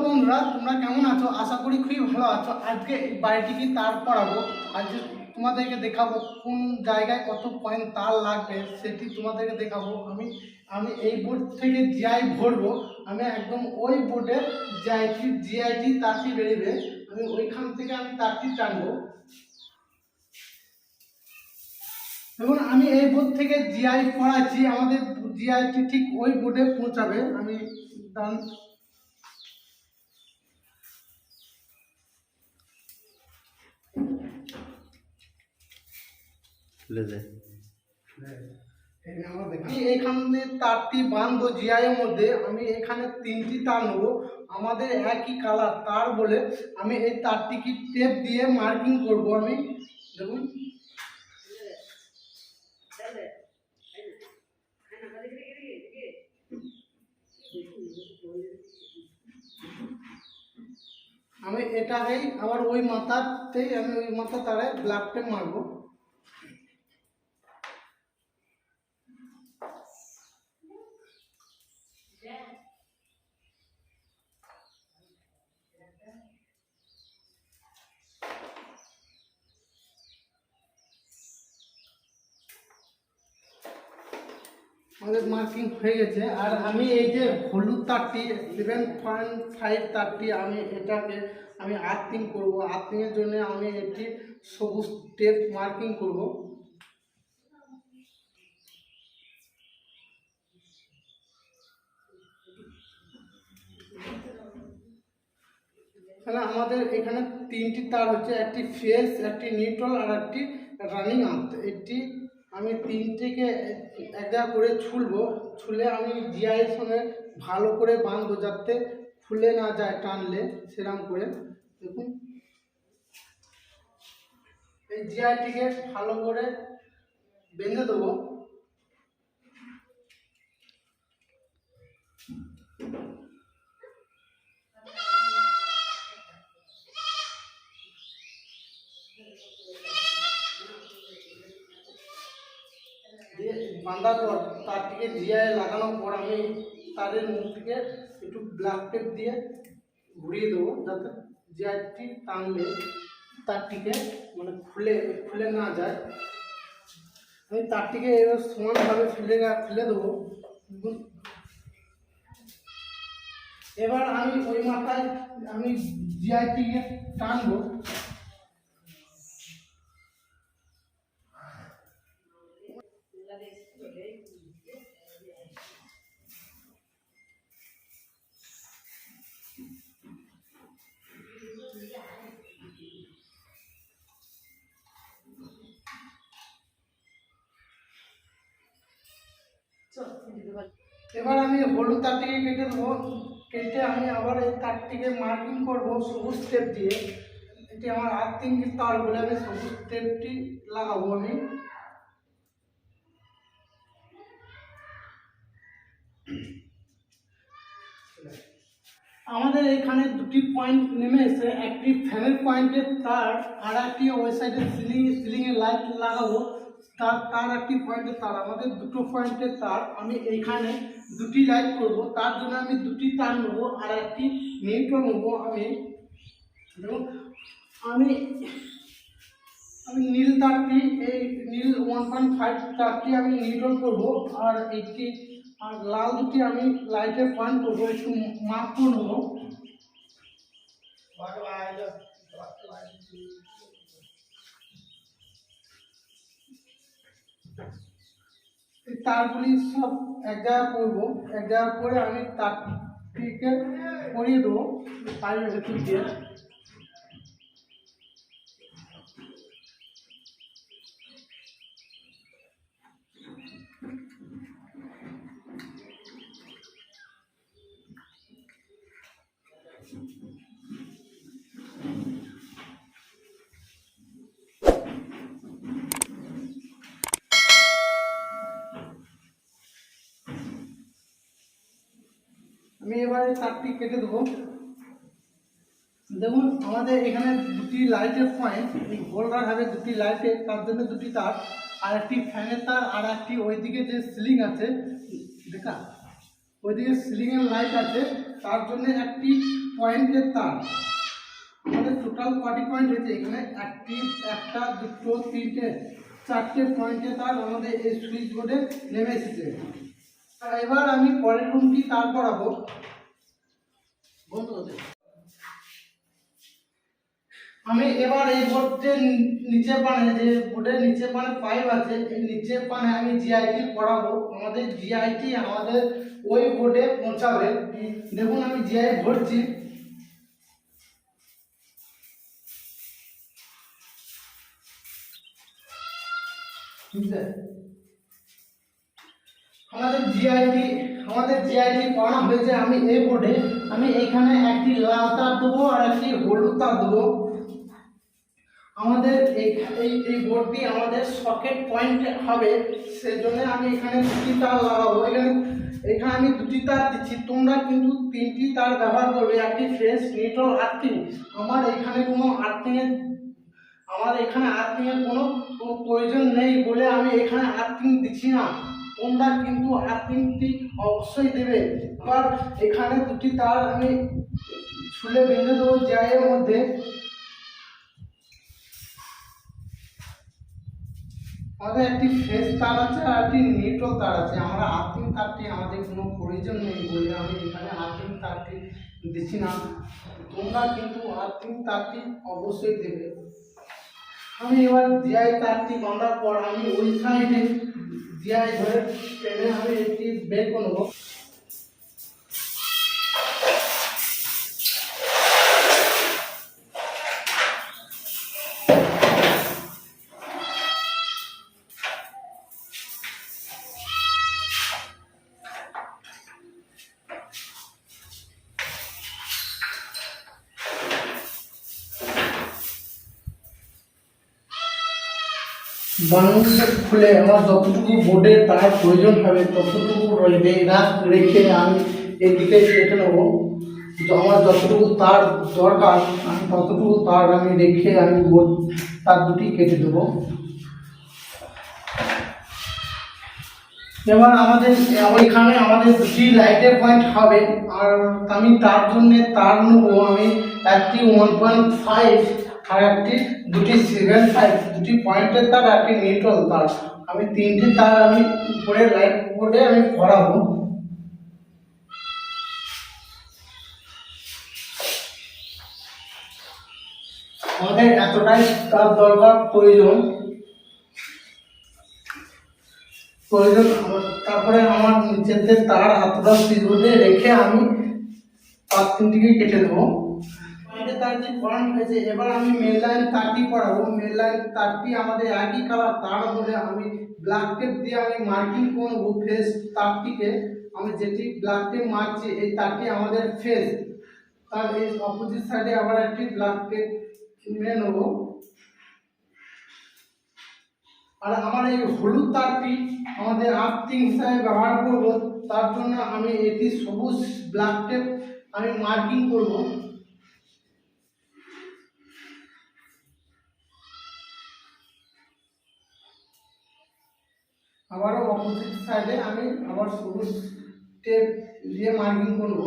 বন্ধুরা, তোমরা কেমন আছো? আশা করি খুবই ভালো আছো। আজকে এই বাড়িটিকে তার পড়াবো। আজকে তোমাদেরকে দেখাবো কোন জায়গায় কত পয়েন্ট তার লাগবে, সেটি তোমাদেরকে দেখাবো। আমি এই বোর্ড থেকে জিআই ভরবো। আমি একদম ওই বোর্ডে জিআইটি তারটি বেরিয়ে, আমি ওইখান থেকে আমি তারটি টানবো। দেখুন, আমি এই বোর্ড থেকে জিআই পড়াচ্ছি, আমাদের জিআইটি ঠিক ওই বোর্ডে পৌঁছাবে। আমি ডান এখানে তারটি বাঁধবো জিআই এর মধ্যে। আমি এখানে 3টি তার নেবো, আমাদের একই কালার তার বলে আমি এই তারটিকে টেপ দিয়ে মার্কিং করব। আমি দেখুন, আমি এটাকেই আবার ওই মাথাতেই আমি ওই মাথা তারে ব্ল্যাক টেপ মারবো। আমাদের মার্কিং হয়ে গেছে। আর আমি এই যে হলুদ তারটি 7.5 তারটি আমি এটাকে আমি আর্থিং করব। আর্থিংয়ের জন্য আমি একটি সবুজ টেপ মার্কিং করব। তাহলে আমাদের এখানে 3টি তার হচ্ছে, একটি ফেস, একটি নিউট্রাল আর একটি রানিং আর্থ। এটি আমি 3টিকে এক জায়গা করে ছুলে আমি জিআই এর সঙ্গে ভালো করে বাঁধবো, যাতে খুলে না যায় টানলে। সেরকম করে দেখুন, এই জিআইটিকে ভালো করে বেঁধে দেবো। বাঁধার পর তারটিকে জিআই লাগানোর পর আমি তারের মুখটিকে একটু ব্ল্যাক টেপ দিয়ে ঘুরিয়ে দেবো, যাতে জিআইটি টানলে তারটিকে মানে খুলে না যায়। আমি তারটিকে এবার সমানভাবে ফেলে দেবো। এবার আমি ওই মাথায় আমি জিআইটিকে টানবো। এবার আমি হলুদ তারটিকে কেটে দেবো। কেটে আমি আবার এই তারটিকে মার্কিং করবো সবুজ টেপ দিয়ে। এটি আমার আর্থিং তার বলে আমি সবুজ টেপটি লাগাবো। আমি আমাদের এখানে 2টি পয়েন্ট নেমে এসে, একটি ফ্যানের পয়েন্টের তার আর একটি ওই সাইডে সিলিংয়ে লাইট লাগাবো। তার একটি পয়েন্টের তার, আমাদের 2টো পয়েন্টের তার। আমি এইখানে 2টি লাইট করব, তার জন্য আমি 2টি তার নেবো আর একটি নিউট্রাল নেবো। আমি নীল তারটি, এই নীল 1.5 তারটি আমি নিউট্রাল করবো, আর এইটি আর লাল দুটি আমি লাইটের পয়েন্ট করবো। একটু মাপ করে নেবো। তারগুলি সব এক জায়গা করবো, এক জায়গা করে আমি তারটিকে পরিয়ে দেবো পাইপের ভেতর দিয়ে। আমি এবারে তারটি কেটে দেবো। দেখুন, আমাদের এখানে 2টি লাইটের পয়েন্ট, এই হোল্ডার হবে 2টি লাইটের, তার জন্য 2টি তার, আর একটি ফ্যানের তার, আর একটি ওইদিকে যে সিলিং আছে দেখা, ওইদিকে সিলিংয়ের লাইট আছে, তার জন্য একটি পয়েন্টের তার, আমাদের টোটাল কটি পয়েন্ট হয়েছে এখানে একটি, একটা, দুটো, তিনটে, চারটে পয়েন্টের তার আমাদের এই সুইচ বোর্ডে নেমে এসেছে। এবার আমি পরের রুমটি তার পরাবো। আমি এবার এই বোর্ডের নিচে পানে, যে বোর্ডের নিচে পানে পাইপ আছে, এই নিচে পানে আমি জিআইটি পড়াবো। আমাদের জিআইটি আমাদের ওই বোর্ডে পৌঁছাবে। দেখুন আমি জিআই ভরছি। আমাদের জিআইটি পড়ানো হয়েছে। আমি এই বোর্ডে আমি এইখানে একটি লাল তার দেবো আর একটি হলুদ তার দেবো। আমাদের এই বোর্ডটি আমাদের সকেট পয়েন্ট হবে, সেজন্য আমি এখানে দুটি তার লাগাবো। এখানে আমি দুটি তার দিচ্ছি, তোমরা কিন্তু তিনটি তার ব্যবহার করবে, একটি ফ্রেশ নিউট্রাল আর্থিং। আমার এখানে কোনো আর্থিংয়ের কোনো প্রয়োজন নেই বলে আমি এখানে আর্থিং দিচ্ছি না। তোমরা কিন্তু আর্থিংটি অবশ্যই দেবে। আবার এখানে দুটি তার আমি ছুলে বেঁধে দেবো জিআইয়ের মধ্যে। আমাদের একটি ফ্রেশ তার আছে আর একটি নিউট্রাল তার আছে। আমরা আর্থিং তারটি আমাদের কোনো প্রয়োজন নেই বলে আমি এখানে আর্থিং তারটি দিচ্ছি না। তোমরা কিন্তু আর্থিং তারটি অবশ্যই দেবে। আমি এবার জিআই তারটি বাঁধার পর আমি ওই সাইডে জিআই ধরে টেনে আমি এটি বের করে নেবো। বান্ডেলটা খুলে আমার যতটুকু বোর্ডের তার প্রয়োজন হবে ততটুকু রেখে আমি এদিকে কেটে নেবো। তো আমার যতটুকু তার দরকার আমি ততটুকু তার আমি রেখে আমি বোর্ড তার দুটি কেটে দেবো। এবার ওইখানে আমাদের দুটি লাইটের পয়েন্ট হবে, আর আমি তার জন্য তার নেবো। আমি একটি 1.5 আর একটি দুটি 7.5, দুটি পয়েন্টের তার, একটি নিউট্রাল তার। আমি তিনটি তার আমি উপরে লাইট বোর্ডে আমি ভরাবো। আমাদের এতটাই তার দরকার প্রয়োজন। তারপরে আমার নিচের তার হাতটা সুইচ বোর্ডে রেখে আমি তার তিনটিকে কেটে দেবো। তারটি পড়ানো হয়েছে। এবার আমি মেন লাইন তারটি পড়াবো। মেন লাইন তারটি আমাদের একই কালার তার বলে আমি ব্ল্যাক টেপ দিয়ে আমি মার্কিং করবো ফেস তারটিকে। আমি যেটি ব্ল্যাক টেপ মারছি এই তারটি আমাদের ফেস, তার এই অপোজিট সাইডে আবার একটি ব্ল্যাক টেপ নিয়ে নেবো। আর আমার এই হলুদ তারটি আমাদের আর্থিং হিসাবে ব্যবহার করব, তার জন্য আমি এটি সবুজ ব্ল্যাক টেপ আমি মার্কিং করব। আবারও অপোজিট সাইডে আমি আবার সবুজ টেপ দিয়ে মার্কিং করব।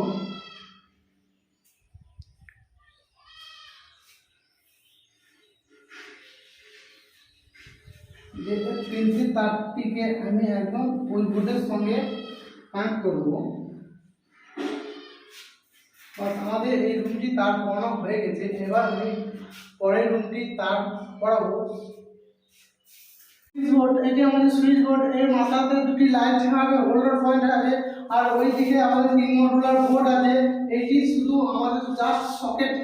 তিনটি তারটিকে আমি একদম ওই বোর্ডের সঙ্গে কানেক্ট করব। আমাদের এই রুমটি তার পড়ানো হয়ে গেছে। এবার আমি পরের রুমটি তার পড়াবো। সুইচ বোর্ড, এটি আমাদের সুইচ বোর্ড। এর মাথাতে দুটি লাইট হবে, হোল্ডার পয়েন্ট আছে, আর ওই দিকে আমাদের 3 মডুলার বোর্ড আছে। এটি শুধু আমাদের জাস্ট সকেট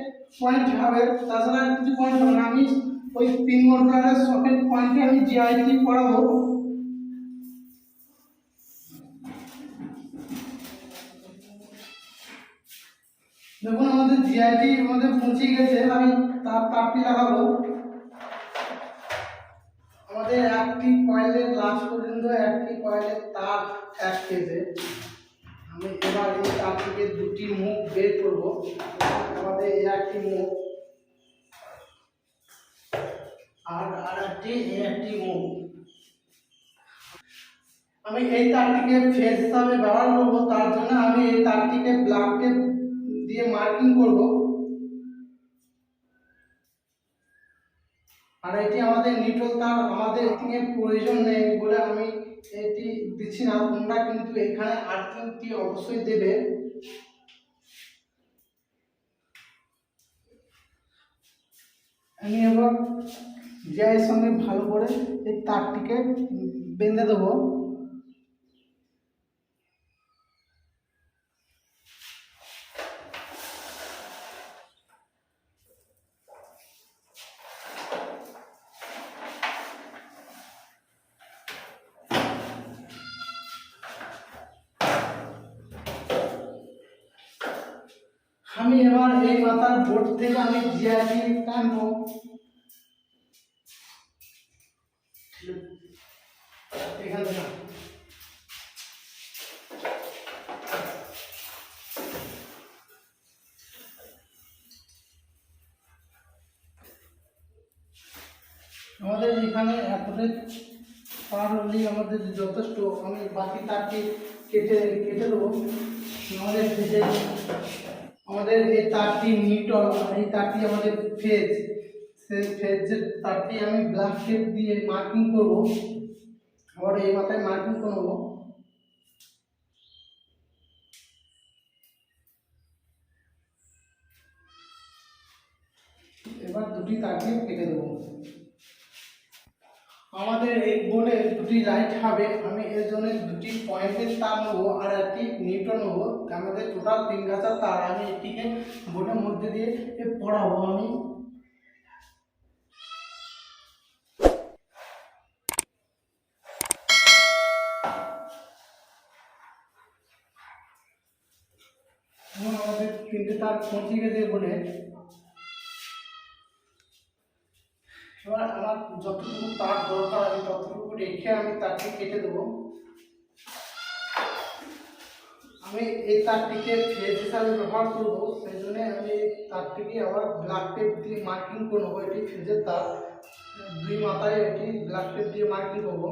পয়েন্ট হবে, তাছাড়া কিছু পয়েন্ট হবে না। আমি ওই 3 মডুলারের সকেট পয়েন্টে আমি জিআইটি পড়াবো। দেখুন আমাদের জিআইটি আমাদের পৌঁছে গেছে। আমি তারটি লাগাবো। আমাদের একটি কয়েলের লাস্ট পর্যন্ত একটি কয়েলের তার খেয়েছে। আমি এবার এই তার থেকে দুটি মুখ বের করব। আমাদের এই একটি মুখ আর একটি মুখ। আমি এই তারটিকে ফেস হিসাবে ব্যবহার করব, তার জন্য আমি এই তারটিকে ব্ল্যাক টেপ দিয়ে মার্কিং করব। আর এটি আমাদের নিউট্রাল তার, আমাদের এর প্রয়োজন নেই বলে আমি এটি দিচ্ছি না। তোমরা কিন্তু এখানে আর্থিংটি অবশ্যই দেবে। আমি এবার জিআইয়ের সঙ্গে ভালো করে এই তারটিকে বেঁধে দেবো। আমি এবার এই মাথার বোর্ড থেকে আমি জিআইটি টানবো। এখান থেকে আমাদের এখানে এতটাই পার হলেই আমাদের যথেষ্ট। আমি বাকি তারটি কেটে কেটে দেবো। আমাদের এই তারটি নিউট্রাল আর এই তারটি আমাদের ফেজ। সেই ফেজের তারটি আমি ব্ল্যাক টেপ দিয়ে মার্কিং করব। আবার এই মাথায় মার্কিং করব। এবার দুটি তারটি কেটে দেবো। আমাদের এই বোর্ডে দুটি লাইট হবে। আমি এর জন্য দুটি পয়েন্টের তার নেবো আর একটি নিউট্রাল নেবো। আমাদের টোটাল 3 গাছার তার আমি এটিকে বোর্ডের মধ্যে দিয়ে পড়াবো। আমি আমাদের 3টে তার পৌঁছে গেছে বলে এবার আমার যতটুকু তার দরকার আমি ততটুকু রেখে আমি তারটি কেটে দেবো। আমি এই তারটিকে ফেজ হিসাবে ব্যবহার করবো, সেই জন্য আমি তারটিকে আবার ব্ল্যাক টেপ দিয়ে মার্কিং করে নেবো। এটি ফেজের তার, দুই মাথায় এটি ব্ল্যাক টেপ দিয়ে মার্কিং করবো।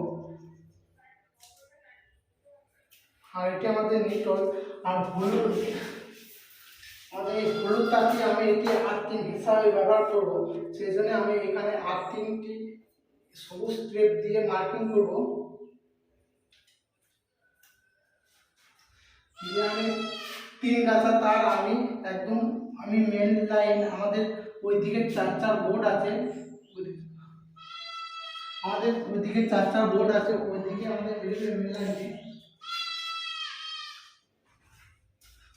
আর এটি আমাদের নিউট্রাল। আর হলুদ, আমাদের এই হলুদ তারটি আমি এটি আর্থিং হিসাবে ব্যবহার করবো, সেই জন্য আমি এখানে আর্থিংটি সবুজ টেপ দিয়ে মার্কিং করবো। দিয়ে আমি 3 গাছা তার আমি একদম আমি মেন লাইন, আমাদের ওইদিকে 4 বোর্ড আছে, আমাদের ওইদিকে 4 বোর্ড আছে, ওইদিকে আমাদের মেন লাইনটি,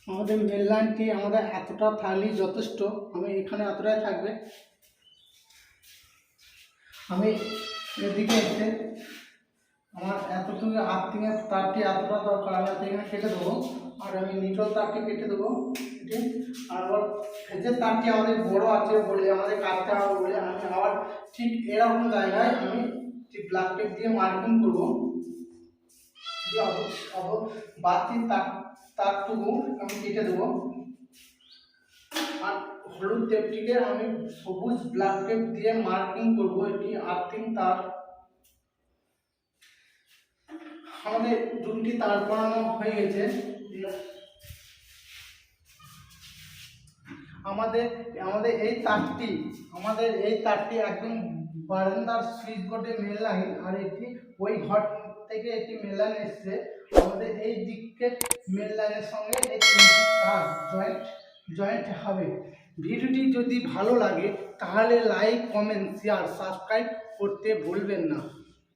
আমাদের মেন লাইনটি আমাদের এতটা থাকলেই যথেষ্ট। আমি এখানে এতটাই থাকবে। আমি এদিকে এসে আমার এতটুকু আর্থিংয়ের তারটি এতটা দরকার, আমি এখানে কেটে দেবো। আর আমি নিউট্রাল তারটি কেটে দেবো এটি। আর আবার ফেজের তারটি আমাদের বড় আছে বলে আমাদের কাটতে হবে বলে আমি আবার ঠিক এরকম জায়গায় আমি ঠিক ব্ল্যাক টেপ দিয়ে মার্কিং করবো। বাড়তি তারটুকু আমি কেটে দেবো। আর হলুদ টেপটিকে আমি সবুজ ব্ল্যাক টেপ দিয়ে মার্কিং করবো। এটি আর্থিং তার। আমাদের দুটি তার পরানো হয়ে গেছে। আমাদের আমাদের এই তারটি একদম বারান্দার সুইচ বোর্ডে মেন লাইন। আর এটি ওই ঘর থেকে এটি মেন লাইন এসছে আমাদের এই দিকের মেন লাইনের সঙ্গে এই তিনটি তার জয়েন্ট হবে। ভিডিওটি যদি ভালো লাগে তাহলে লাইক, কমেন্ট, শেয়ার, সাবস্ক্রাইব করতে ভুলবেন না।